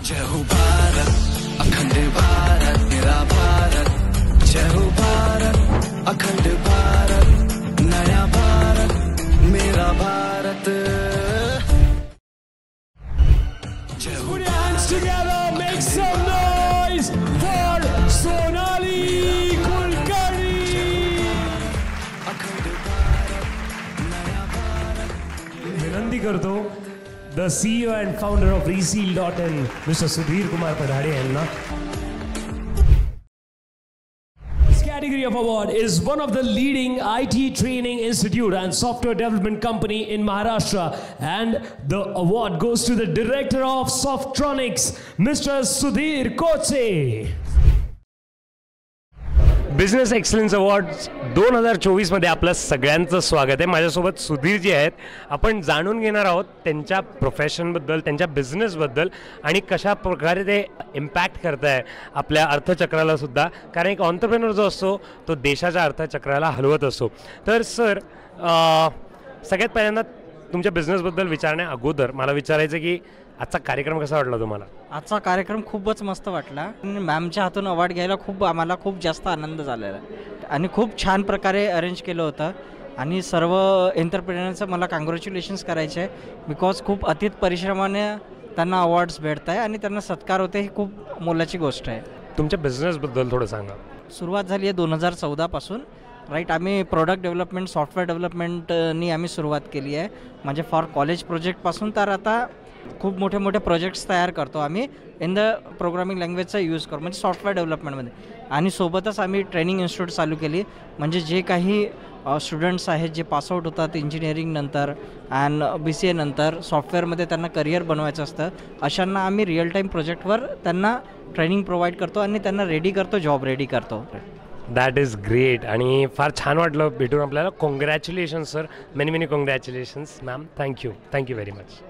जय हो भारत, अखंड भारत, मेरा भारत। जय हो भारत, अखंड भारत, नया भारत, मेरा Bharat. Put your hands together, make some noise for Sonali Kulkarni. विनंती करतो the CEO and founder of Reseal.in, Mr. Sudhir Kumar Padhade यांना. This category of award is one of the leading IT training institute and software development company in Maharashtra, and the award goes to the director of Softronics, Mr. Sudhir Koche. Business excellence awards 2024 मध्ये आपलं सगळ्यांचं स्वागत आहे. माझ्यासोबत सुधीर जी आहेत. आपण जाणून घेणार आहोत त्यांच्या प्रोफेशनबद्दल, त्यांच्या बिझनेसबद्दल आणि कशा प्रकारे ते इम्पॅक्ट करत आहे आपल्या अर्थचक्राला सुद्धा. कारण एक ऑन्टरप्रेनर जो असतो तो देशाच्या अर्थचक्राला हलवत असतो. तर सर, सगळ्यात पहिल्यांदा तुमच्या बिझनेसबद्दल विचारण्या अगोदर मला विचारायचं की आजचा कार्यक्रम कसा वाटला तुम्हाला? आजचा कार्यक्रम खूपच मस्त वाटला. मॅमच्या हातून अवॉर्ड घ्यायला आम्हाला खूप जास्त आनंद झालेला आहे आणि खूप छान प्रकारे अरेंज केलं होतं. आणि सर्व एंटरप्रेनरचं मला कॉंग्रॅच्युलेशन्स करायचे आहे, बिकॉज खूप अतित परिश्रमाने त्यांना अवॉर्ड्स भेटत आहे आणि त्यांना सत्कार होते. ही खूप मोलाची गोष्ट आहे. तुमच्या बिझनेसबद्दल थोडं सांगा. सुरुवात झाली आहे 2014 पासून. राईट, आम्ही प्रोडक्ट डेव्हलपमेंट, सॉफ्टवेअर डेव्हलपमेंटनी आम्ही सुरुवात केली आहे. म्हणजे फॉर कॉलेज प्रोजेक्टपासून तर आता खूप मोठे मोठे प्रोजेक्ट्स तयार करतो आम्ही इन द प्रोग्रामिंग लँग्वेजचा यूज करू, म्हणजे सॉफ्टवेअर डेव्हलपमेंटमध्ये. आणि सोबतच आम्ही ट्रेनिंग इन्स्टिट्यूट चालू केली. म्हणजे जे काही स्टुडंट्स आहेत जे पासआउट होतात इंजिनिअरिंग नंतर अँड BCA नंतर सॉफ्टवेअरमध्ये त्यांना करिअर बनवायचं असतं, अशांना आम्ही रिअल टाईम प्रोजेक्टवर त्यांना ट्रेनिंग प्रोव्हाइड करतो आणि त्यांना रेडी करतो, जॉब रेडी करतो. That is great. आणि फार छान वाटलं भेटून आपल्याला. Congratulations sir, many many congratulations ma'am. Thank you very much.